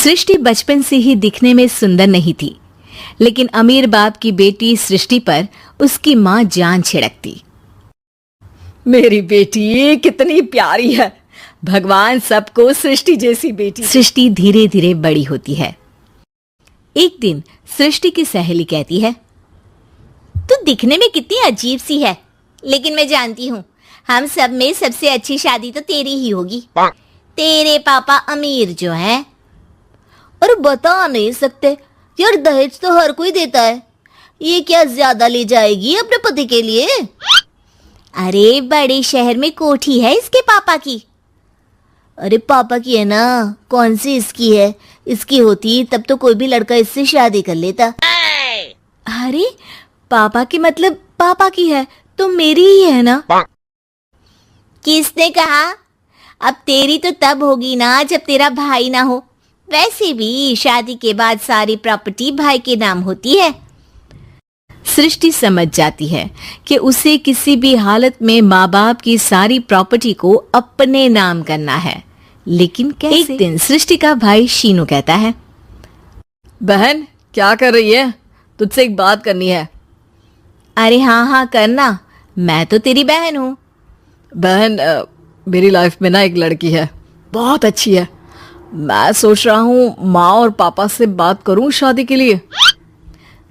सृष्टि बचपन से ही दिखने में सुंदर नहीं थी, लेकिन अमीर बाप की बेटी सृष्टि पर उसकी माँ जान छिड़कती। मेरी बेटी कितनी प्यारी है, भगवान सबको सृष्टि जैसी बेटी। सृष्टि धीरे धीरे बड़ी होती है। एक दिन सृष्टि की सहेली कहती है, तू दिखने में कितनी अजीब सी है, लेकिन मैं जानती हूँ हम सब में सबसे अच्छी शादी तो तेरी ही होगी। तेरे पापा अमीर जो हैं। और बता नहीं सकते यार, दहेज तो हर कोई देता है, ये क्या ज्यादा ले जाएगी अपने पति के लिए? अरे बड़े शहर में कोठी है इसके पापा की। अरे पापा की है ना, कौन सी इसकी है? इसकी होती तब तो कोई भी लड़का इससे शादी कर लेता। अरे पापा की मतलब पापा की है तो मेरी ही है ना? किसने कहा? अब तेरी तो तब होगी ना जब तेरा भाई ना हो। वैसे भी शादी के बाद सारी प्रॉपर्टी भाई के नाम होती है। सृष्टि समझ जाती है कि उसे किसी भी हालत में माँ बाप की सारी प्रॉपर्टी को अपने नाम करना है, लेकिन कैसे? एक दिन सृष्टि का भाई शीनू कहता है, बहन क्या कर रही है? तुझसे एक बात करनी है। अरे हाँ करना, मैं तो तेरी बहन हूँ। बहन मेरी लाइफ में ना एक लड़की है, बहुत अच्छी है। मैं सोच रहा हूँ माँ और पापा से बात करूँ शादी के लिए।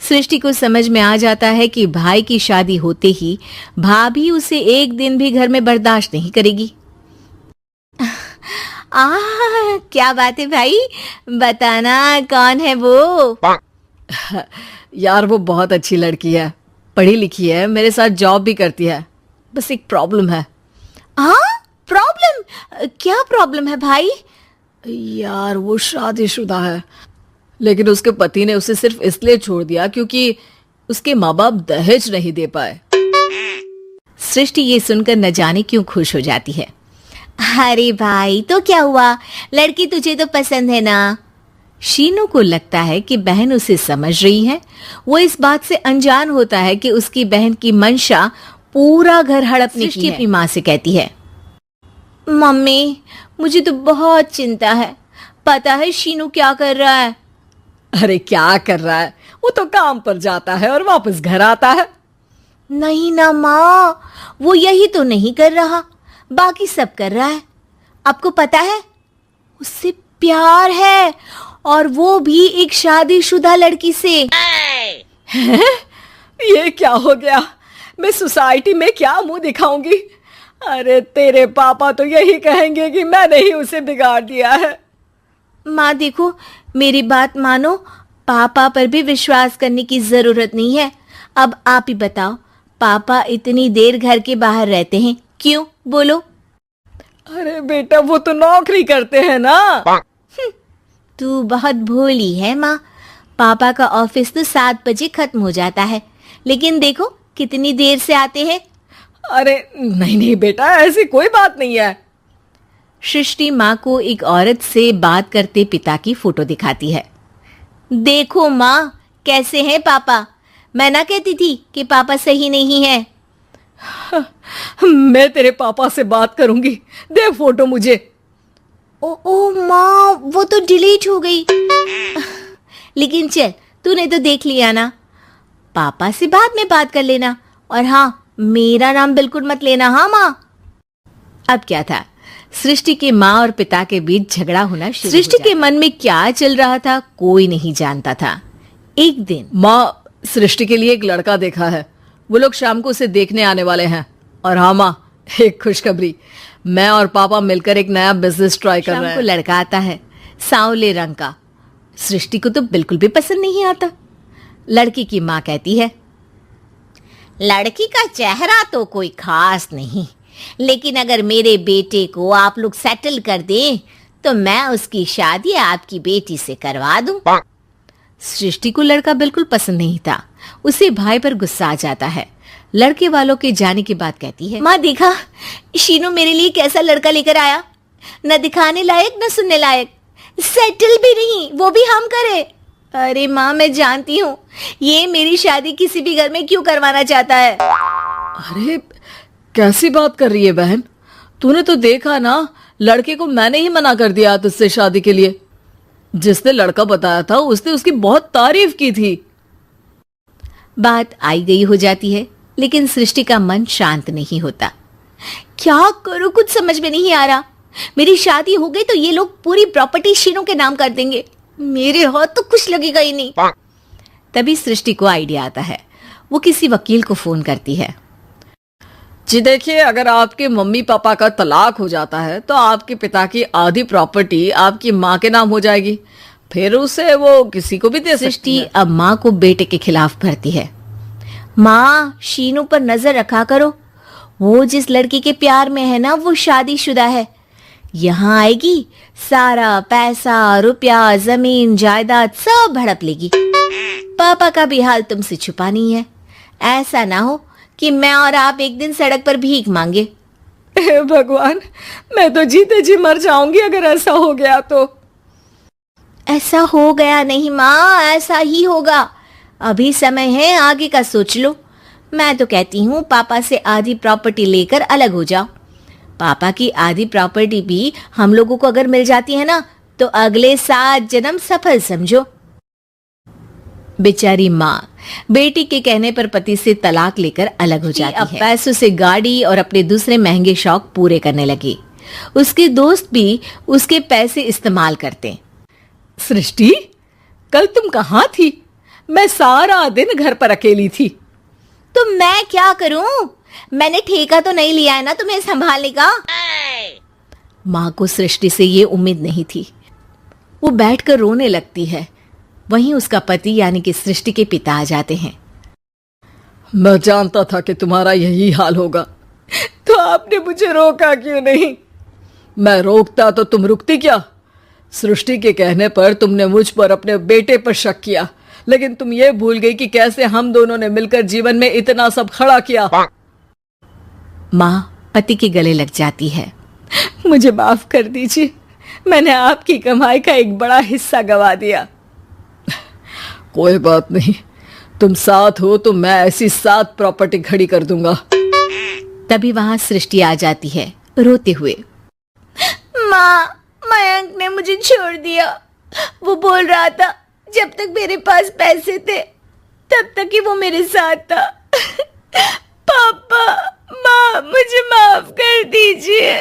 सृष्टि को समझ में आ जाता है कि भाई की शादी होते ही भाभी उसे एक दिन भी घर में बर्दाश्त नहीं करेगी। क्या बात है भाई, बताना कौन है वो? यार वो बहुत अच्छी लड़की है, पढ़ी लिखी है, मेरे साथ जॉब भी करती है। बस एक प्रॉब्लम है। प्रॉब्लम? क्या प्रॉब्लम है भाई? यार वो शादीशुदा है, लेकिन उसके पति ने उसे सिर्फ इसलिए छोड़ दिया क्योंकि उसके माँ बाप दहेज नहीं दे पाए। सृष्टि ये सुनकर न जाने क्यों खुश हो जाती है। अरे भाई तो क्या हुआ, लड़की तुझे तो पसंद है ना? शीनू को लगता है कि बहन उसे समझ रही है। वो इस बात से अनजान होता है कि उसकी बहन की मंशा पूरा घर हड़पने की है। अपनी माँ से कहती है, मम्मी मुझे तो बहुत चिंता है, पता है शीनू क्या कर रहा है? अरे क्या कर रहा है, वो तो काम पर जाता है और वापस घर आता है। नहीं ना माँ, वो यही तो नहीं कर रहा, बाकी सब कर रहा है। आपको पता है उससे प्यार है, और वो भी एक शादीशुदा लड़की से। ये क्या हो गया, मैं सोसाइटी में क्या मुंह दिखाऊंगी? अरे तेरे पापा तो यही कहेंगे कि मैंने ही उसे बिगाड़ दिया है। माँ देखो, मेरी बात मानो, पापा पर भी विश्वास करने की जरूरत नहीं है। अब आप ही बताओ, पापा इतनी देर घर के बाहर रहते हैं क्यों, बोलो? अरे बेटा वो तो नौकरी करते हैं ना। तू बहुत भोली है माँ, पापा का ऑफिस तो 7 बजे खत्म हो जाता है, लेकिन देखो कितनी देर से आते हैं। अरे नहीं बेटा, ऐसी कोई बात नहीं है। सृष्टि माँ को एक औरत से बात करते पिता की फोटो दिखाती है। देखो माँ कैसे हैं पापा, मैं ना कहती थी कि पापा सही नहीं है। मैं तेरे पापा से बात करूंगी, दे फोटो मुझे। ओ माँ, वो तो डिलीट हो गई। लेकिन चल, तूने तो देख लिया ना, पापा से बाद में बात कर लेना, और हाँ मेरा नाम बिल्कुल मत लेना। हाँ माँ। अब क्या था, सृष्टि के माँ और पिता के बीच झगड़ा होना शुरू। सृष्टि के मन में क्या चल रहा था कोई नहीं जानता था। एक दिन, माँ सृष्टि के लिए एक लड़का देखा है, वो लोग शाम को उसे देखने आने वाले हैं। और हाँ माँ, एक खुशखबरी, मैं और पापा मिलकर एक नया बिजनेस ट्राई कर रहे हैं। शाम को लड़का आता है, सांवले रंग का। सृष्टि को तो बिल्कुल भी पसंद नहीं आता। लड़की की माँ कहती है, लड़की का चेहरा तो कोई खास नहीं, लेकिन अगर मेरे बेटे को आप लोग सेटल कर दें तो मैं उसकी शादी आपकी बेटी से करवा दूं। सृष्टि को लड़का बिल्कुल पसंद नहीं था। उसे भाई पर गुस्सा आ जाता है। लड़के वालों के जाने की बात कहती है, माँ देखा शीनू मेरे लिए कैसा लड़का लेकर आया, न दिखाने लायक न सुनने लायक, सेटल भी नहीं, वो भी हम करे। अरे माँ मैं जानती हूँ ये मेरी शादी किसी भी घर में क्यों करवाना चाहता है। अरे कैसी बात कर रही है बहन, तूने तो देखा ना, लड़के को मैंने ही मना कर दिया तुझसे शादी के लिए। जिसने लड़का बताया था उसने उसकी बहुत तारीफ की थी। बात आई गई हो जाती है, लेकिन सृष्टि का मन शांत नहीं होता। क्या करूं, कुछ समझ में नहीं आ रहा। मेरी शादी हो गई तो ये लोग पूरी प्रॉपर्टी शीनू के नाम कर देंगे, मेरे हाथ तो कुछ लगेगा ही नहीं। तभी सृष्टि को आइडिया आता है। वो किसी वकील को फोन करती है। जी देखिए, अगर आपके मम्मी पापा का तलाक हो जाता है तो आपके पिता की आधी प्रॉपर्टी आपकी माँ के नाम हो जाएगी, फिर उसे वो किसी को भी दे सकती सृष्टि है। अब माँ को बेटे के खिलाफ भरती है। माँ, शीनू पर नजर रखा करो, वो जिस लड़की के प्यार में है ना वो शादीशुदा है। यहाँ आएगी, सारा पैसा रुपया जमीन जायदाद सब हड़प लेगी। पापा का भी हाल तुमसे छुपा नहीं है। ऐसा ना हो कि मैं और आप एक दिन सड़क पर भीख मांगे। हे भगवान, मैं तो जीते जी मर जाऊंगी अगर ऐसा हो गया तो। ऐसा हो गया नहीं माँ, ऐसा ही होगा। अभी समय है, आगे का सोच लो। मैं तो कहती हूँ पापा से आधी प्रॉपर्टी लेकर अलग हो जाओ। पापा की आधी प्रॉपर्टी भी हम लोगों को अगर मिल जाती है ना तो अगले 7 जन्म सफल समझो। बेचारी माँ बेटी के कहने पर पति से तलाक लेकर अलग हो जाती है। अब पैसों से गाड़ी और अपने दूसरे महंगे शौक पूरे करने लगी। उसके दोस्त भी उसके पैसे इस्तेमाल करते। सृष्टि, कल तुम कहाँ थी? मैं सारा दिन घर पर अकेली थी। तो मैं क्या करूं? मैंने ठेका तो नहीं लिया है ना तुम्हें संभालने का। माँ को सृष्टि से ये उम्मीद नहीं थी। वो बैठकर रोने लगती है। वहीं उसका पति यानी कि सृष्टि के पिता आ जाते हैं। मैं जानता था कि तुम्हारा यही हाल होगा, तो आपने मुझे रोका क्यों नहीं? मैं रोकता तो तुम रुकती क्या? सृष्टि के कहने पर तुमने मुझ पर, अपने बेटे पर शक किया, लेकिन तुम ये भूल गई कि कैसे हम दोनों ने मिलकर जीवन में इतना सब खड़ा किया। माँ पति के गले लग जाती है। मुझे माफ कर दीजिए, मैंने आपकी कमाई का एक बड़ा हिस्सा गवा दिया। कोई बात नहीं, तुम साथ हो तो मैं ऐसी 7 प्रॉपर्टी खड़ी कर दूंगा। तभी वहां सृष्टि आ जाती है रोते हुए। माँ, मयंक ने मुझे छोड़ दिया। वो बोल रहा था जब तक मेरे पास पैसे थे तब तक ही वो मेरे साथ था। पापा, माँ, मुझे माफ कर दीजिए।